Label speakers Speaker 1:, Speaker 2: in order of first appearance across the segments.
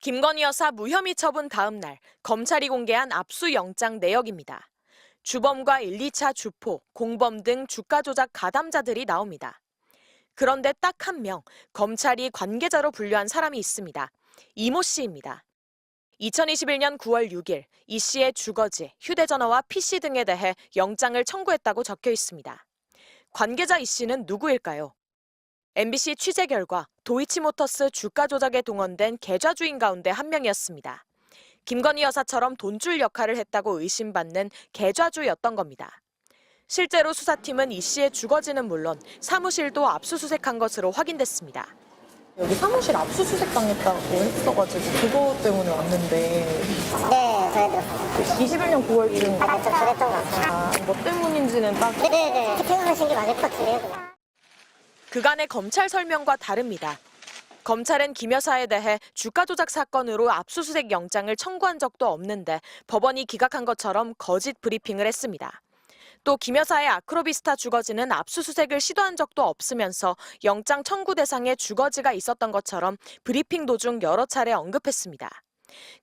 Speaker 1: 김건희 여사 무혐의 처분 다음 날 검찰이 공개한 압수영장 내역입니다. 주범과 1, 2차 주포, 공범 등 주가 조작 가담자들이 나옵니다. 그런데 딱 한 명, 검찰이 관계자로 분류한 사람이 있습니다. 이모 씨입니다. 2021년 9월 6일 이 씨의 주거지, 휴대전화와 PC 등에 대해 영장을 청구했다고 적혀 있습니다. 관계자 이 씨는 누구일까요? MBC 취재 결과 도이치모터스 주가 조작에 동원된 계좌주인 가운데 한 명이었습니다. 김건희 여사처럼 돈줄 역할을 했다고 의심받는 계좌주였던 겁니다. 실제로 수사팀은 이 씨의 주거지는 물론 사무실도 압수수색한 것으로 확인됐습니다.
Speaker 2: 여기 사무실 압수수색 당했다고 했어가지고 그거 때문에 왔는데.
Speaker 3: 네, 저희도
Speaker 2: 21년 9월쯤
Speaker 3: 좀 그랬던 것 같아요.
Speaker 2: 뭐 때문인지는 딱.
Speaker 3: 네네네. 생각하신 게 맞을 것 같은데요.
Speaker 1: 그간의 검찰 설명과 다릅니다. 검찰은 김 여사에 대해 주가 조작 사건으로 압수수색 영장을 청구한 적도 없는데 법원이 기각한 것처럼 거짓 브리핑을 했습니다. 또 김 여사의 아크로비스타 주거지는 압수수색을 시도한 적도 없으면서 영장 청구 대상에 주거지가 있었던 것처럼 브리핑 도중 여러 차례 언급했습니다.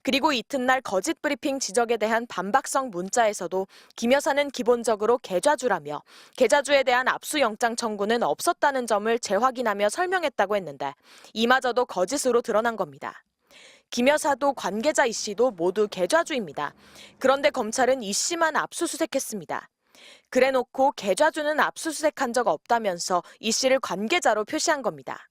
Speaker 1: 그리고 이튿날 거짓 브리핑 지적에 대한 반박성 문자에서도 김 여사는 기본적으로 계좌주라며 계좌주에 대한 압수영장 청구는 없었다는 점을 재확인하며 설명했다고 했는데 이마저도 거짓으로 드러난 겁니다. 김 여사도 관계자 이 씨도 모두 계좌주입니다. 그런데 검찰은 이 씨만 압수수색했습니다. 그래놓고 계좌주는 압수수색한 적 없다면서 이 씨를 관계자로 표시한 겁니다.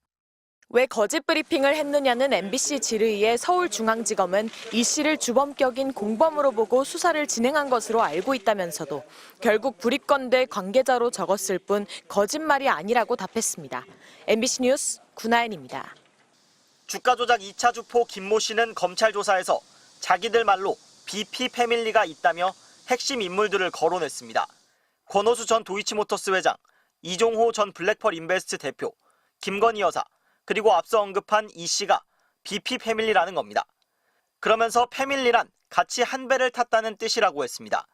Speaker 1: 왜 거짓 브리핑을 했느냐는 MBC 질의에 서울중앙지검은 이 씨를 주범격인 공범으로 보고 수사를 진행한 것으로 알고 있다면서도 결국 불입건대 관계자로 적었을 뿐 거짓말이 아니라고 답했습니다. MBC 뉴스 구나연입니다.
Speaker 4: 주가 조작 2차 주포 김모 씨는 검찰 조사에서 자기들 말로 BP 패밀리가 있다며 핵심 인물들을 거론했습니다. 권오수 전 도이치모터스 회장, 이종호 전 블랙펄 인베스트 대표, 김건희 여사, 그리고 앞서 언급한 이 씨가 BP 패밀리라는 겁니다. 그러면서 패밀리란 같이 한 배를 탔다는 뜻이라고 했습니다.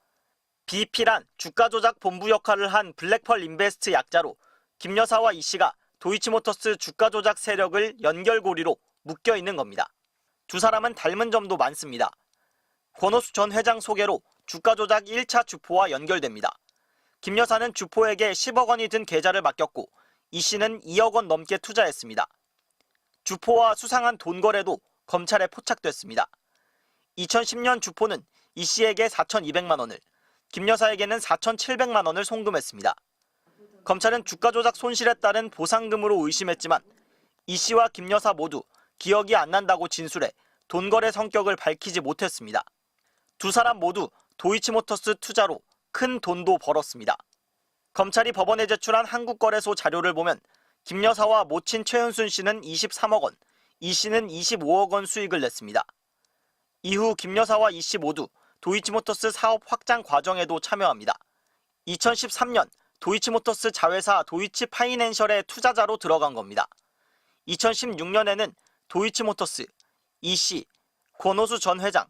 Speaker 4: BP란 주가 조작 본부 역할을 한 블랙펄 인베스트 약자로 김 여사와 이 씨가 도이치모터스 주가 조작 세력을 연결고리로 묶여 있는 겁니다. 두 사람은 닮은 점도 많습니다. 권오수 전 회장 소개로 주가 조작 1차 주포와 연결됩니다. 김 여사는 주포에게 10억 원이 든 계좌를 맡겼고 이 씨는 2억 원 넘게 투자했습니다. 주포와 수상한 돈 거래도 검찰에 포착됐습니다. 2010년 주포는 이 씨에게 4,200만 원을, 김 여사에게는 4,700만 원을 송금했습니다. 검찰은 주가 조작 손실에 따른 보상금으로 의심했지만 이 씨와 김 여사 모두 기억이 안 난다고 진술해 돈 거래 성격을 밝히지 못했습니다. 두 사람 모두 도이치모터스 투자로 큰 돈도 벌었습니다. 검찰이 법원에 제출한 한국거래소 자료를 보면 김 여사와 모친 최은순 씨는 23억 원, 이 씨는 25억 원 수익을 냈습니다. 이후 김 여사와 이 씨 모두 도이치모터스 사업 확장 과정에도 참여합니다. 2013년 도이치모터스 자회사 도이치 파이낸셜의 투자자로 들어간 겁니다. 2016년에는 도이치모터스, 이 씨, 권오수 전 회장,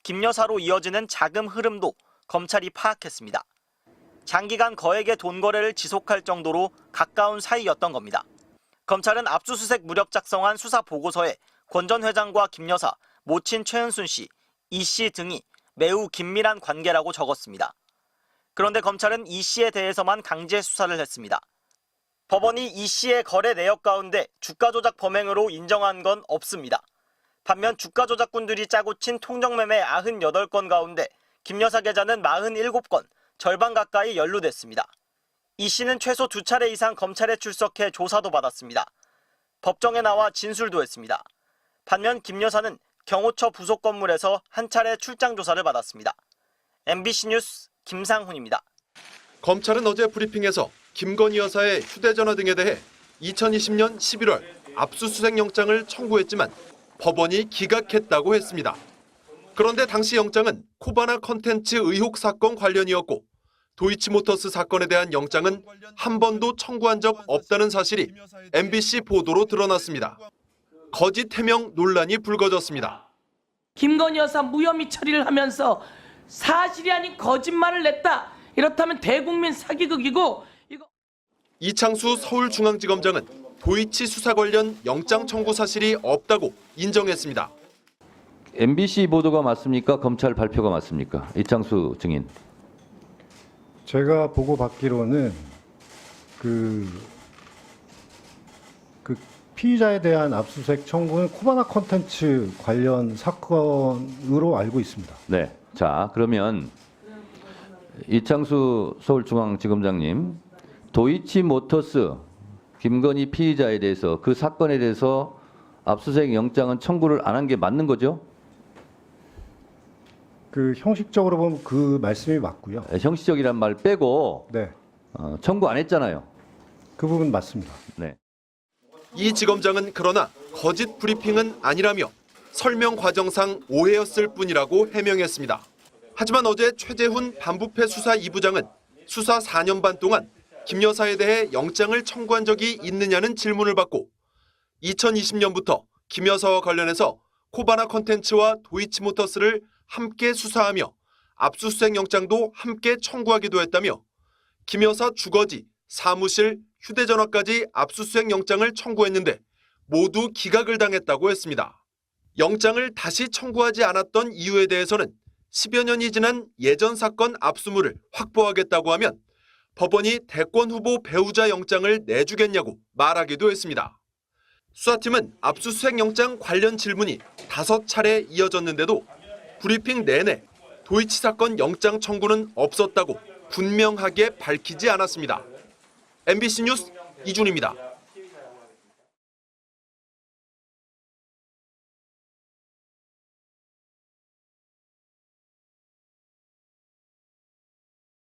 Speaker 4: 김 여사로 이어지는 자금 흐름도 검찰이 파악했습니다. 장기간 거액의 돈 거래를 지속할 정도로 가까운 사이였던 겁니다. 검찰은 압수수색 무렵 작성한 수사 보고서에 권 전 회장과 김 여사, 모친 최은순 씨, 이 씨 등이 매우 긴밀한 관계라고 적었습니다. 그런데 검찰은 이 씨에 대해서만 강제 수사를 했습니다. 법원이 이 씨의 거래 내역 가운데 주가 조작 범행으로 인정한 건 없습니다. 반면 주가 조작꾼들이 짜고 친 통정매매 98건 가운데 김 여사 계좌는 47건, 절반 가까이 연루됐습니다. 이 씨는 최소 2차례 이상 검찰에 출석해 조사도 받았습니다. 법정에 나와 진술도 했습니다. 반면 김 여사는 경호처 부속 건물에서 한 차례 출장 조사를 받았습니다. MBC 뉴스 김상훈입니다.
Speaker 5: 검찰은 어제 브리핑에서 김건희 여사의 휴대전화 등에 대해 2020년 11월 압수수색 영장을 청구했지만 법원이 기각했다고 했습니다. 그런데 당시 영장은 코바나 컨텐츠 의혹 사건 관련이었고 도이치모터스 사건에 대한 영장은 한 번도 청구한 적 없다는 사실이 MBC 보도로 드러났습니다. 거짓 해명 논란이 불거졌습니다.
Speaker 6: 김건희 여사 무혐의 처리를 하면서 사실이 아닌 거짓말을 냈다. 이렇다면 대국민 사기극이고
Speaker 5: 이창수 서울중앙지검장은 도이치 수사 관련 영장 청구 사실이 없다고 인정했습니다.
Speaker 7: MBC 보도가 맞습니까? 검찰 발표가 맞습니까? 이창수 증인.
Speaker 8: 제가 보고 받기로는 그 피의자에 대한 압수수색 청구는 코바나 콘텐츠 관련 사건으로 알고 있습니다.
Speaker 7: 네. 자, 그러면 이창수 서울중앙지검장님, 도이치모터스 김건희 피의자에 대해서 그 사건에 대해서 압수수색 영장은 청구를 안 한 게 맞는 거죠?
Speaker 8: 그 형식적으로 보면 그 말씀이 맞고요.
Speaker 7: 형식적이란 말 빼고
Speaker 8: 네,
Speaker 7: 청구 안 했잖아요.
Speaker 8: 그 부분 맞습니다.
Speaker 7: 네.
Speaker 5: 이 지검장은 그러나 거짓 브리핑은 아니라며 설명 과정상 오해였을 뿐이라고 해명했습니다. 하지만 어제 최재훈 반부패 수사 2부장은 수사 4년 반 동안 김 여사에 대해 영장을 청구한 적이 있느냐는 질문을 받고 2020년부터 김 여사와 관련해서 코바나 컨텐츠와 도이치모터스를 함께 수사하며 압수수색 영장도 함께 청구하기도 했다며 김 여사 주거지, 사무실, 휴대전화까지 압수수색 영장을 청구했는데 모두 기각을 당했다고 했습니다. 영장을 다시 청구하지 않았던 이유에 대해서는 10여 년이 지난 예전 사건 압수물을 확보하겠다고 하면 법원이 대권 후보 배우자 영장을 내주겠냐고 말하기도 했습니다. 수사팀은 압수수색 영장 관련 질문이 5차례 이어졌는데도 브리핑 내내 도이치 사건 영장 청구는 없었다고 분명하게 밝히지 않았습니다. MBC 뉴스 이준입니다.